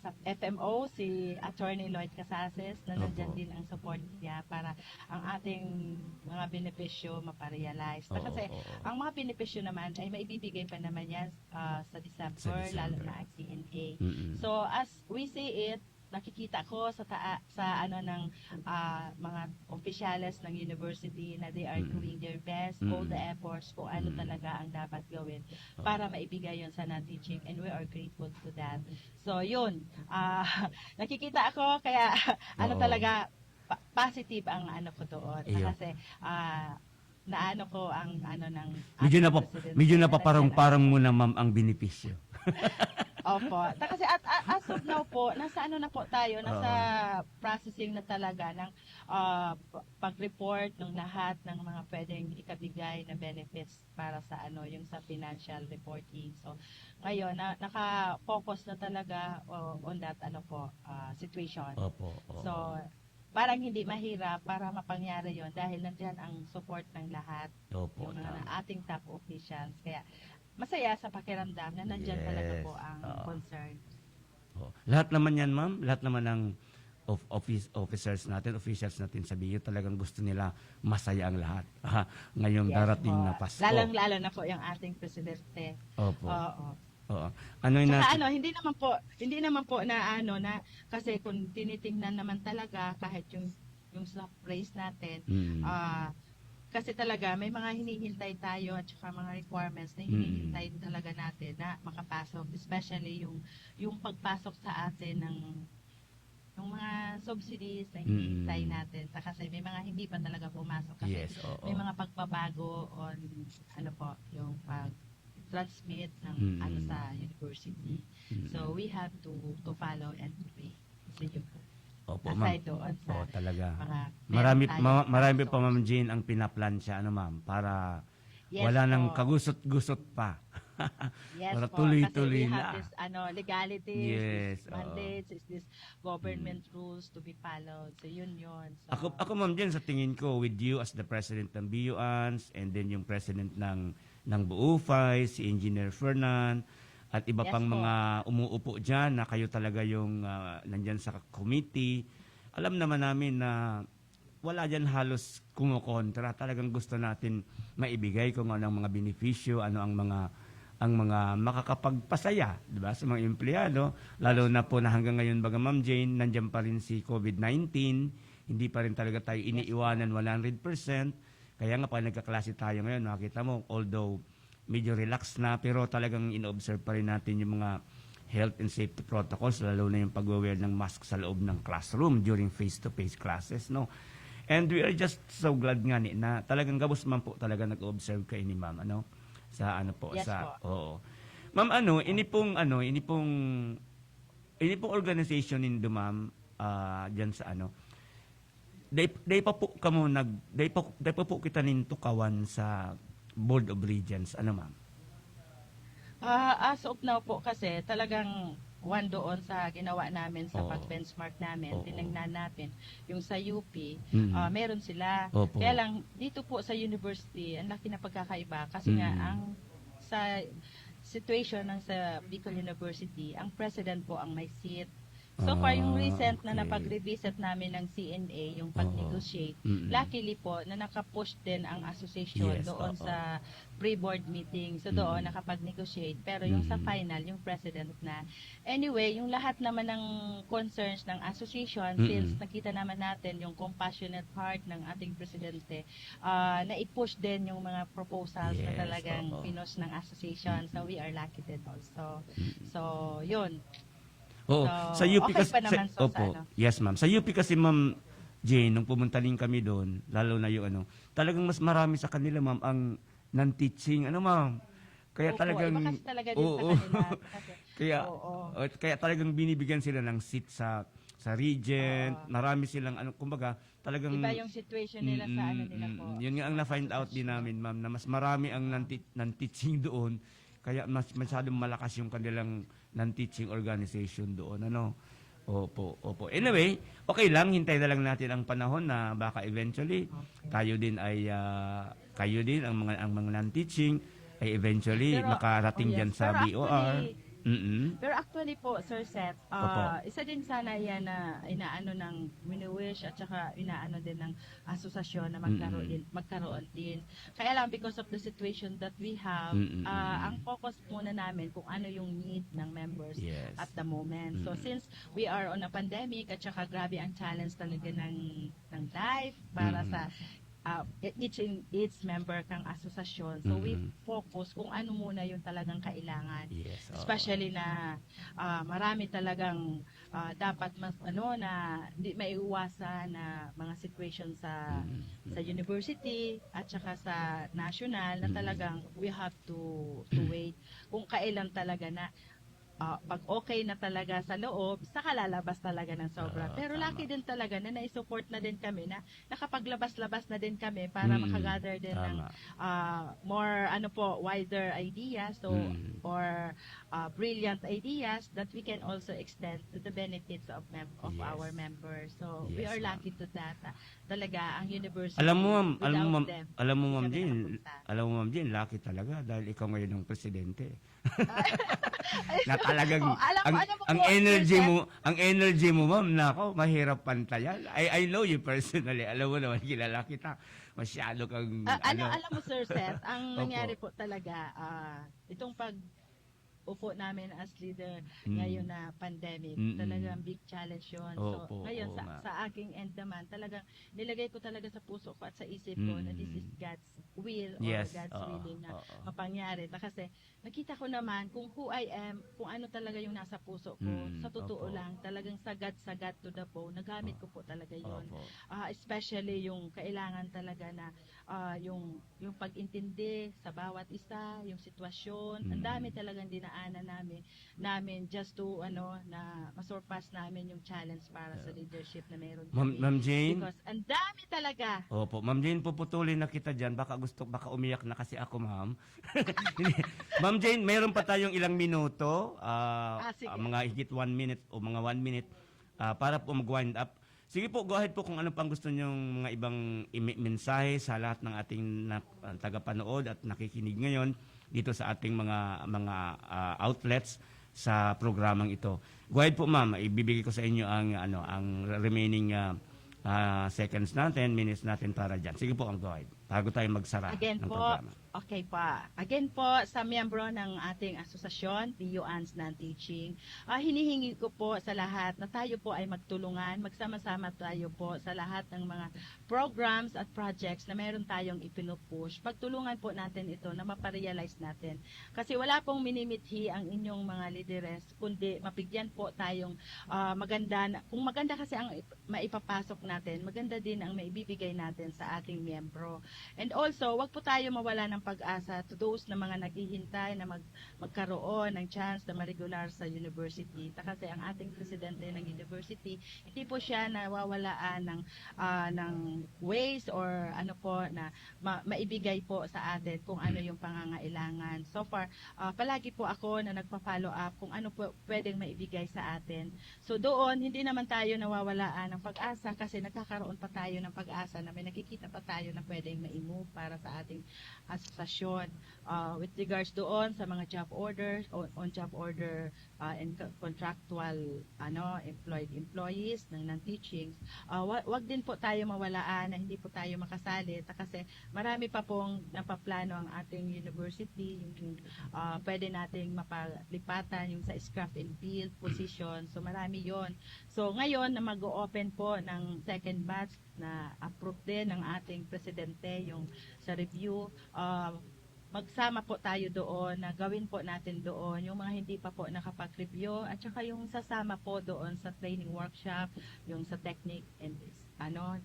sa FMO si Attorney Lloyd Casases na nandyan din ang support niya para ang ating mga benepisyo maparealize. Kasi ang mga benepisyo naman ay maibibigay pa naman yan sa December, lalo na ang CNA. So as we see it, nakikita ko sa ano ng mga opisyales ng university na they are doing their best, all the efforts kung ano talaga ang dapat gawin para maibigay yon sa non-teaching, and we are grateful to that. So yun, nakikita ako kaya ano talaga positive ang ano ko doon kasi naano ko ang ano ng medyo na parang muna ma'am ang benepisyo. Opo. Kasi as of now po, nasa ano na po tayo, nasa processing na talaga ng pag-report ng lahat ng mga pwedeng ikabigay na benefits para sa ano, yung sa financial reporting. So, ngayon, naka-focus na talaga on that ano po, situation. Opo. So, parang hindi mahirap para mapangyari yon dahil nandiyan ang support ng lahat, Opo, yung ating top officials. Kaya, masaya sa pakiramdam na nandyan talaga po ang concern. Lahat naman yan, ma'am, lahat naman ng officers natin sa BU, talagang gusto nila masaya ang lahat. Ngayong darating na Pasko. Lalong-lalo na po yung ating presidente. Opo. Oo. Ano yung hindi naman po na ano na kasi kung tinitingnan naman talaga kahit yung sa praise natin, kasi talaga may mga hinihintay tayo at saka mga requirements na hinihintay talaga natin na makapasok, especially yung pagpasok sa atin ng mga subsidies na hinihintay natin. Kasi may mga hindi pa talaga pumasok kasi may mga pagbabago on ano po, yung pag-transmit ng ano sa university. So we have to follow and to pay. Sige po. Opo, aside doon sa talaga. mga Marami pa, Ma'am Jean, ang pinaplansya, ma'am, para wala nang kagusot-gusot pa. Para tuloy-tuloy na. Kasi we have this, legalities, Yes, this mandates, this government rules to be followed. So, yun. So, Ako, Ma'am Jean, sa tingin ko, with you as the president ng BUANS, and then yung president ng BUFAY, si Engineer Fernan, at iba pang mga umuupo dyan na kayo talaga yung nandyan sa committee. Alam naman namin na wala dyan halos kumukontra. Talagang gusto natin maibigay kung ano ang mga benepisyo, ano ang mga makakapagpasaya, di ba, sa mga empleyado. Lalo na po na hanggang ngayon, baga Ma'am Jane, nandyan pa rin si COVID-19. Hindi pa rin talaga tayo iniiwanan 100%. Kaya nga pag nagkaklase tayo ngayon, makita mo, although medyo relax na, pero talagang in-observe pa rin natin yung mga health and safety protocols, lalo na yung pag-wear ng mask sa loob ng classroom during face-to-face classes, no? And we are just so glad nga na talagang gabos man po talaga nag-observe kayo ni Ma'am, ano? Sa ano po, oo. Ma'am, ini pong organization nindo, Ma'am, diyan sa ano. Day pa po kita ninto kawan sa Board of Regents, ma'am? As of now po kasi talagang doon sa ginawa namin sa pag-benchmark namin, tinignan natin yung sa UP, meron sila. Kaya lang dito po sa university, ang laki na pagkakaiba kasi nga ang sa situation ng sa Bicol University, ang president po ang may seat, So far, yung recent na napag-revisit namin ng CNA, yung pag-negotiate, luckily po na nakapush din ang association doon sa pre-board meeting. So doon nakapag-negotiate. Pero yung sa final, yung president na. Anyway, yung lahat naman ng concerns ng association, since nakita naman natin yung compassionate heart ng ating presidente, na i-push din yung mga proposals na talagang pinos ng association. So we are lucky din also. So, yun. Oo. So, Sa UP okay kasi, pa naman sa ano. Yes, ma'am. Sa UP kasi, Ma'am Jane, nung pumunta din kami doon, lalo na yung talagang mas marami sa kanila, ma'am, ang non-teaching. Ma'am? Kaya talagang... Iba kasi talaga din sa kanila. Kaya talagang binibigyan sila ng seat sa regent. Marami silang, kumbaga, talagang... Iba yung situation nila sa nila po. Yun nga ang na-find out din namin, ma'am, na mas marami ang non-teaching doon. Kaya mas masyadong malakas yung kanilang non-teaching organization doon. Opo. Anyway, okay lang. Hintay na lang natin ang panahon na baka eventually kayo din ay kayo din ang mga non-teaching ay eventually makarating diyan sa BOR. Pero actually po, Sir Seth, isa din sana yan na inaano ng Mini-Wish at saka inaano din ng asosasyon na magkaroon din. Kaya lang, because of the situation that we have, ang focus muna namin kung ano yung need ng members at the moment. So since we are on a pandemic at saka grabe ang challenge talaga ng life para sa each member kang asosasyon. So we focus kung ano muna yung talagang kailangan. Especially na marami talagang dapat na hindi maiiwasan na mga situation sa university at saka sa national na talagang we have to wait kung kailan talaga na pag okay na talaga sa loob, saka lalabas talaga ng sobra. Pero lucky din talaga na na-support na din kami na nakapaglabas-labas na din kami para makagather din ng more wider ideas or brilliant ideas that we can also extend to the benefits of our members. So we are lucky to that. Talaga ang university. Alam mo ma'am Jane, lucky talaga dahil ikaw ngayon ang presidente. Na talagang ang energy mo ma'am, nako, mahirap pantayan. I know you personally. Alam mo naman, kilala kita. Masyado kang alam mo, Sir Seth, ang nangyari po talaga itong upo namin as leader ngayon na pandemic. Talagang big challenge yun. So, ngayon, sa aking end naman, talagang nilagay ko talaga sa puso ko at sa isip ko na this is God's will or God's willing na mapangyari. Kasi nakita ko naman kung who I am, kung ano talaga yung nasa puso ko. Sa totoo lang, talagang sagat to the bone. Nagamit ko po talaga yun. Especially yung kailangan talaga na yung pag-intindi sa bawat isa, yung sitwasyon. Ang dami talagang dinaanan namin just to na masurpass namin yung challenge para sa leadership na meron kami. Ma'am Jane? Because ang dami talaga. Opo, Ma'am Jane, puputulin na kita dyan. Baka umiyak na kasi ako, ma'am. Ma'am Jane, mayroon pa tayong ilang minuto, mga higit 1 minute o mga 1 minute para po mag-wind up. Sige po, go ahead po kung ano pang gusto nyong mga ibang mensahe sa lahat ng ating tagapanood at nakikinig ngayon dito sa ating mga outlets sa programang ito. Go ahead po, ma'am. Ibibigay ko sa inyo ang remaining seconds natin, minutes natin para dyan. Sige po, go ahead. Bago tayo magsara ng programa. Okay pa. Again po, sa miyembro ng ating asosasyon, PUANS Non-Teaching, hinihingi ko po sa lahat na tayo po ay magtulungan, magsama-sama tayo po sa lahat ng mga programs at projects na meron tayong ipinupush. Pagtulungan po natin ito na maparealize natin. Kasi wala pong minimithi ang inyong mga lideres, kundi mapigyan po tayong maganda. Kung maganda kasi ang maipapasok natin, maganda din ang maibibigay natin sa ating miyembro. And also, wag po tayo mawala ng pag-asa to those na mga naghihintay na magkaroon ng chance na ma-regular sa university. Kasi ang ating presidente ng university, hindi po siya nawawalaan ng ways or na maibigay po sa atin kung ano yung pangangailangan. So far, palagi po ako na nagpa-follow up kung ano po pwedeng maibigay sa atin. So doon, hindi naman tayo nawawalaan ng pag-asa kasi nagkakaroon pa tayo ng pag-asa na may nakikita pa tayo na pwedeng ma-move para sa ating asosasyon. With regards doon sa mga job orders, on job order and contractual employees ng non-teachings, wag din po tayo mawalaan na hindi po tayo makasali kasi marami pa pong napaplano ang ating university, yung pwede nating mapalipatan yung sa scrap and field position. So marami yon. So ngayon na mag-open po ng second batch na approve din ng ating presidente yung sa review, magsama po tayo doon na gawin po natin doon yung mga hindi pa po nakapag-review at saka yung sasama po doon sa training workshop, yung sa technique and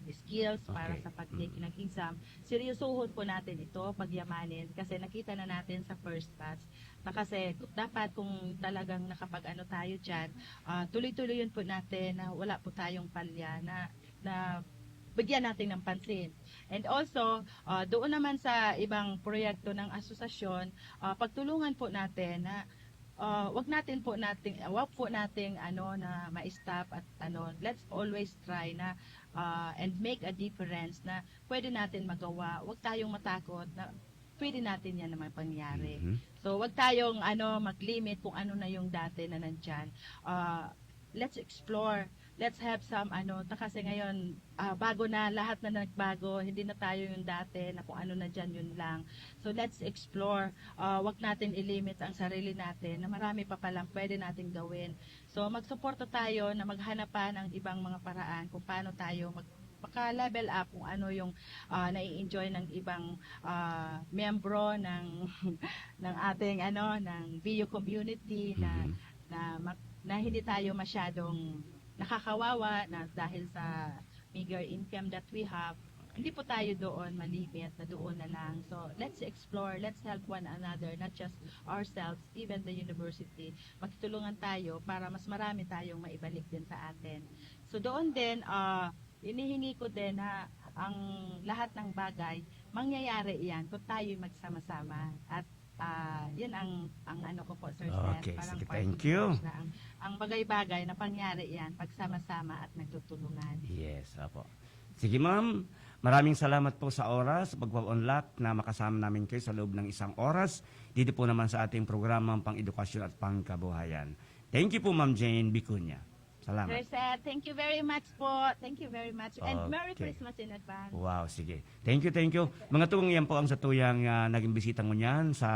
skills para sa pag-take ng exam. Seryosohon po natin ito, pagyamanin kasi nakita na natin sa first batch na kasi dapat kung talagang nakapag-ano tayo dyan, tuloy-tuloy yun po natin na wala po tayong palya na bigyan natin ng pansin. And also, doon naman sa ibang proyekto ng asosasyon, pagtulungan po natin na wag po nating na ma-stop at let's always try na and make a difference na pwede natin magawa. Wag tayong matakot na pwede natin yan naman pangyari. So wag tayong mag-limit kung ano na yung dati na nandyan. Let's explore. Let's have some kasi ngayon bago na, lahat na nagbago, hindi na tayo yung dati na kung ano na dyan yun lang. So let's explore. Wag natin ilimit ang sarili natin na marami pa palang pwede natin gawin. So magsuporta tayo na maghanap pa ng ibang mga paraan kung paano tayo maka-level up kung ano yung nai-enjoy ng ibang miyembro ng ng ating ng VU community na hindi tayo masyadong nakakawawa na dahil sa meager income that we have, hindi po tayo doon malimit na doon na lang. So let's explore, let's help one another, not just ourselves, even the university. Magtulungan tayo para mas marami tayong maibalik din sa atin. So doon din, inihingi ko din na ang lahat ng bagay, mangyayari yan kung tayo magsama-sama. At yun ang ko po, Sir Seth. Okay, Parang sige, thank you. Na ang bagay-bagay na pangyari yan, pagsama-sama at nagtutulungan. Yes, apo. Sige ma'am, maraming salamat po sa oras, sa pagpa-unlock na makasama namin kayo sa loob ng 1 oras. Dito po naman sa ating programang pang-edukasyon at pangkabuhayan. Thank you po Ma'am Jane Bicuña. Salamat. Sir Seth, thank you very much po. Thank you very much. And Merry Christmas in advance. Wow, sige. Thank you, thank you. Mga tuwang yan po ang satuyang naging bisita mo niyan sa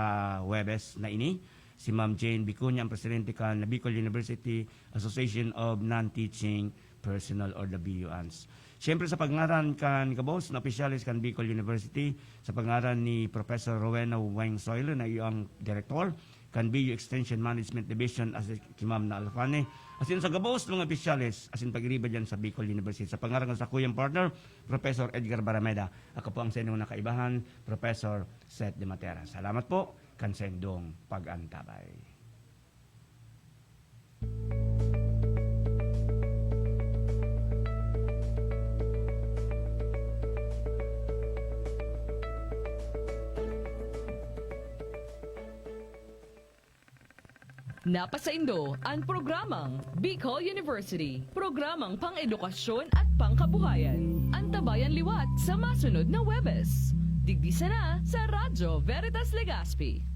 Huwebes na ini. Si Ma'am Jane Bicuña, ang presidente ng Bicol University Association of Non-Teaching Personnel or the BUANS. Siyempre sa pangaran kan kabos na opisyalis kan Bicol University, sa pangaran ni Professor Rowena Wang Soilo na iyong director, kan BU Extension Management Division as Kimam na Alfane. Asin sa gabos ng opisyalis, asin pag-iriba dyan sa Bicol University. Sa pangaran sa kuyang partner, Professor Edgar Barameda. Ako po ang sa inyong nakaibahan, Professor Seth de Matera. Salamat po, kansendong pag-antabay. Napasaindo ang programang Bicol University, programang pang-edukasyon at pangkabuhayan. Antabayan liwat sa masunod na Huwebes. Digdisa na sa Radyo Veritas Legazpi.